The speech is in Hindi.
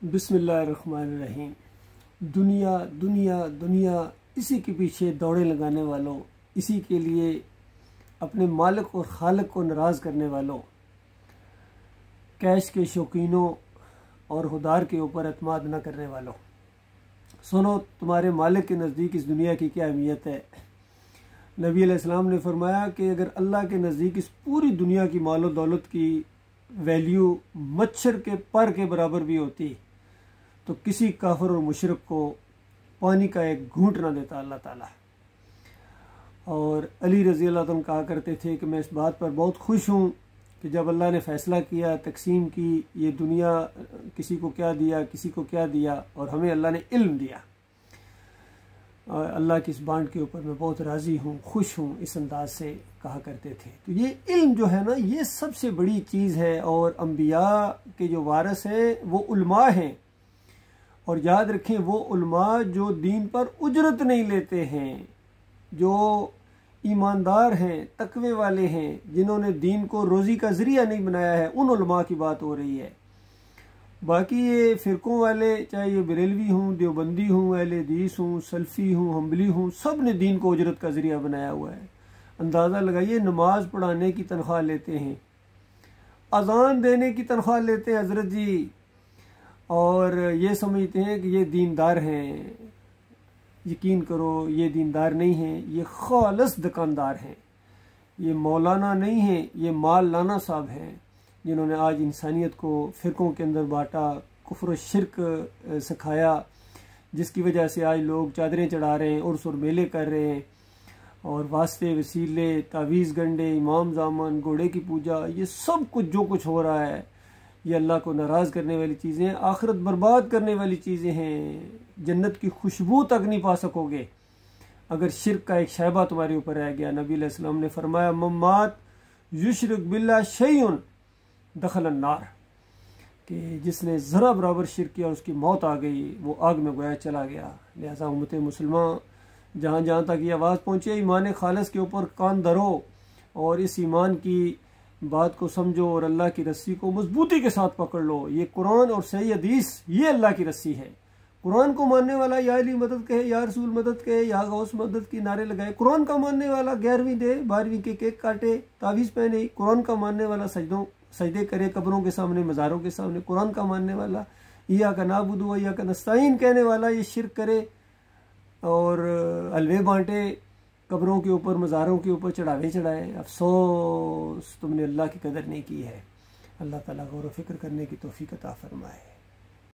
बिस्मिल्लाहिर्रहमानिर्रहीम। दुनिया दुनिया दुनिया, इसी के पीछे दौड़े लगाने वालों, इसी के लिए अपने मालिक और खालिक को नाराज़ करने वालों, कैश के शौकीनों और खुदार के ऊपर एतमाद न करने वालों, सुनो तुम्हारे मालिक के नज़दीक इस दुनिया की क्या अहमियत है। नबी अलैहिस्सलाम ने फरमाया कि अगर अल्लाह के नज़दीक इस पूरी दुनिया की मालो दौलत की वैल्यू मच्छर के पर के बराबर भी होती तो किसी काफिर और मुशरिक को पानी का एक घूंट ना देता अल्लाह ताला। और अली रज़ी अल्लाह तआला कहा करते थे कि मैं इस बात पर बहुत खुश हूँ कि जब अल्लाह ने फ़ैसला किया तकसीम की, ये दुनिया किसी को क्या दिया किसी को क्या दिया, और हमें अल्लाह ने इल्म दिया, और अल्लाह की इस बांट के ऊपर मैं बहुत राज़ी हूँ, खुश हूँ, इस अंदाज से कहा करते थे। तो ये इल्म जो है ना, ये सबसे बड़ी चीज़ है। और अम्बिया के जो वारिस हैं वो उलमा हैं, और याद रखें वो उलमा जो दीन पर उजरत नहीं लेते हैं, जो ईमानदार हैं, तकवे वाले हैं, जिन्होंने दीन को रोज़ी का ज़रिया नहीं बनाया है, उन उलमा की बात हो रही है। बाकी ये फ़िरक़ों वाले, चाहे ये बरेलवी हूँ, देवबंदी हूँ, अहले हदीस हूँ, सल्फ़ी हूँ, हम्बली हूँ, सब ने दीन को उजरत का ज़रिया बनाया हुआ है। अंदाज़ा लगाइए, नमाज पढ़ाने की तनख्वाह लेते हैं, अज़ान देने की तनख्वाह लेते हैं हज़रत जी, और ये समझते हैं कि ये दीनदार हैं। यकीन करो ये दीनदार नहीं हैं, ये खालिस दुकानदार हैं, ये मौलाना नहीं हैं, ये माल लाना साहब हैं, जिन्होंने आज इंसानियत को फ़िरक़ों के अंदर बांटा, कुफ्र और शिर्क सिखाया, जिसकी वजह से आज लोग चादरें चढ़ा रहे हैं, उर्स और मेले कर रहे हैं, और वास्ते वसीले, तावीज़ गंडे, इमाम ज़ामन, घोड़े की पूजा, ये सब कुछ जो कुछ हो रहा है, ये अल्लाह को नाराज़ करने वाली चीज़ें हैं, आखिरत बर्बाद करने वाली चीज़ें हैं। जन्नत की खुशबू तक नहीं पा सकोगे अगर शिर्क का एक शैबा तुम्हारे ऊपर रह गया। नबी अलैहिस्सलाम ने फरमाया, मम्मात युशरिक बिल्लाह शैउन दखल अन्नार, कि जिसने ज़रा बराबर शिर्क किया उसकी मौत आ गई, वो आग में गोया चला गया। लिहाजा उम्मत मुसलमान जहाँ जहाँ तक ये आवाज़ पहुँचे, ईमान खालिस के ऊपर कान धरो और इस ईमान की बात को समझो और अल्लाह की रस्सी को मजबूती के साथ पकड़ लो। ये कुरान और सही हदीस, ये अल्लाह की रस्सी है। कुरान को मानने वाला या अली मदद कहे, या रसूल मदद कहे, या गौस मदद की नारे लगाए। कुरान का मानने वाला 11वीं दे, 12वीं के केक काटे, तावीज़ पहने। कुरान का मानने वाला सजदे करे कब्रों के सामने, मज़ारों के सामने। कुरान का मानने वाला इय्या का नाबुदु व इय्या का नस्ताईन कहने वाला ये शिर्क करे और हलवे बांटे, कब्रों के ऊपर, मज़ारों के ऊपर चढ़ावे चढ़ाए। अफसोस तुमने अल्लाह की कदर नहीं की है। अल्लाह ताला गौर व फिक्र करने की तौफीक अता फरमाए।